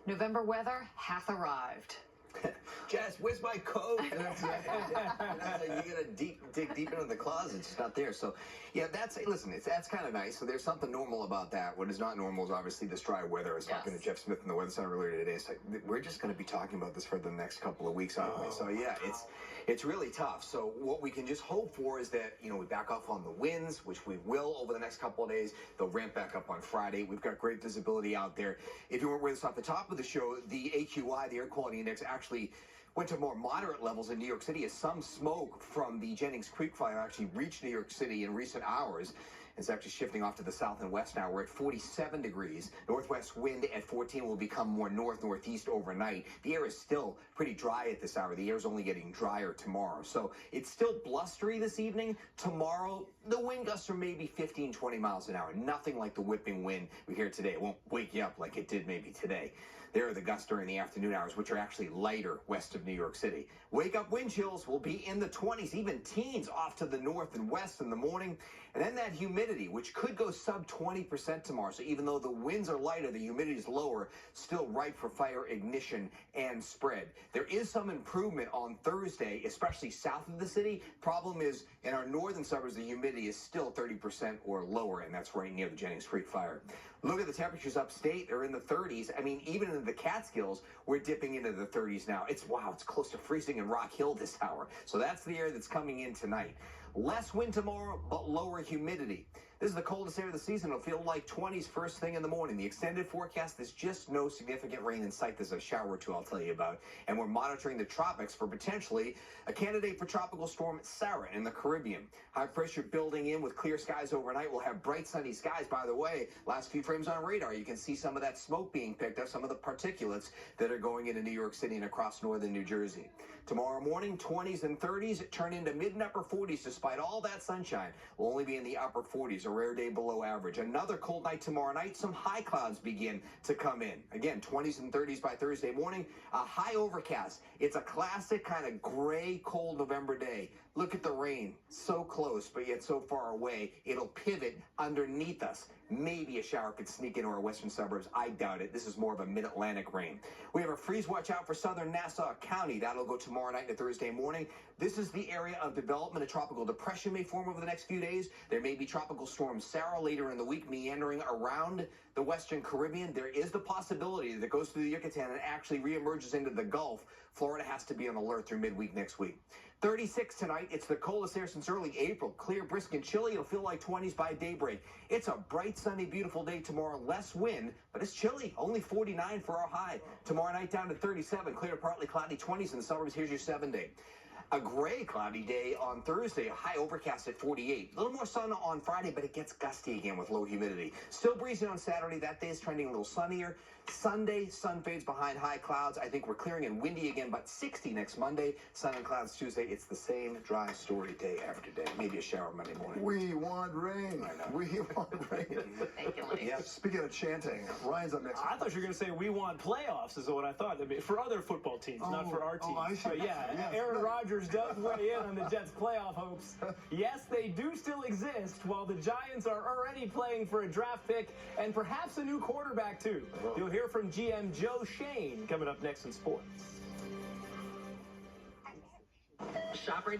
November weather hath arrived. Jess, where's my coat? And that's you gotta dig deep into the closet. It's not there. So, yeah, that's kind of nice. So there's something normal about that. What is not normal is obviously this dry weather. I was talking to Jeff Smith in the Weather Center earlier today. It's like, we're just going to be talking about this for the next couple of weeks, aren't we? So yeah, it's really tough. So what we can just hope for is that, we back off on the winds, which we will over the next couple of days. They'll ramp back up on Friday. We've got great visibility out there. If you weren't with us off the top of the show, the AQI, the Air Quality Index, actually went to more moderate levels in New York City as some smoke from the Jennings Creek fire actually reached New York City in recent hours. It's actually shifting off to the south and west now. We're at 47 degrees. Northwest wind at 14 will become more northeast overnight. The air is still pretty dry at this hour. The air is only getting drier tomorrow. So it's still blustery this evening. Tomorrow, the wind gusts are maybe 15, 20 miles an hour. Nothing like the whipping wind we hear today. It won't wake you up like it did maybe today. There are the gusts during the afternoon hours, which are actually lighter west of New York City. Wake up wind chills will be in the 20s, even teens off to the north and west in the morning. And then that humidity, which could go sub 20% tomorrow. So even though the winds are lighter, the humidity is lower, still ripe for fire ignition and spread. There is some improvement on Thursday, especially south of the city. Problem is, in our northern suburbs, the humidity is still 30% or lower, and that's right near the Jennings Creek fire. Look at the temperatures upstate. They're in the 30s. I mean, even in the Catskills, we're dipping into the 30s now. It's close to freezing in Rock Hill this hour. So that's the air that's coming in tonight. Less wind tomorrow, but lower humidity. This is the coldest air of the season. It'll feel like 20s first thing in the morning. The extended forecast, there's just no significant rain in sight. There's a shower or two I'll tell you about. And we're monitoring the tropics for potentially a candidate for Tropical Storm Sarah in the Caribbean. High pressure building in with clear skies overnight. We'll have bright sunny skies. By the way, last few frames on radar, you can see some of that smoke being picked up, some of the particulates that are going into New York City and across northern New Jersey. Tomorrow morning, 20s and 30s turn into mid and upper 40s despite all that sunshine. We'll only be in the upper 40s, a rare day below average. Another cold night tomorrow night. Some high clouds begin to come in. Again, 20s and 30s by Thursday morning. A high overcast. It's a classic kind of gray, cold November day. Look at the rain. So close, but yet so far away. It'll pivot underneath us. Maybe a shower could sneak into our western suburbs. I doubt it. This is more of a mid-Atlantic rain. We have a freeze watch out for southern Nassau County. That'll go tomorrow night and Thursday morning. This is the area of development. A tropical depression may form over the next few days. There may be Tropical Storm Sarah later in the week meandering around the western Caribbean. There is the possibility that it goes through the Yucatan and actually reemerges into the Gulf. Florida has to be on alert through midweek next week. 36 tonight. It's the coldest air since early April. Clear, brisk, and chilly. It'll feel like 20s by daybreak. It's a bright, sunny, beautiful day tomorrow. Less wind, but it's chilly. Only 49 for our high. Tomorrow night down to 37. Clear, partly cloudy, 20s in the suburbs. Here's your 7-day. A gray, cloudy day on Thursday, a high overcast at 48. A little more sun on Friday, but it gets gusty again with low humidity. Still breezy on Saturday. That day is trending a little sunnier. Sunday, sun fades behind high clouds. I think we're clearing and windy again, but 60 next Monday. Sun and clouds Tuesday. It's the same dry story day after day. Maybe a shower Monday morning. We want rain. I know. We want rain. Thank you, Lee. Yep. Speaking of chanting, Ryan's up next. I thought you were going to say we want playoffs is what I thought. I mean, for other football teams, not for our team. I see. But yeah, Yes. Aaron Rodgers does weigh in on the Jets' playoff hopes. Yes, they do still exist, while the Giants are already playing for a draft pick and perhaps a new quarterback, too. You'll hear from GM Joe Shane coming up next in sports. Shopper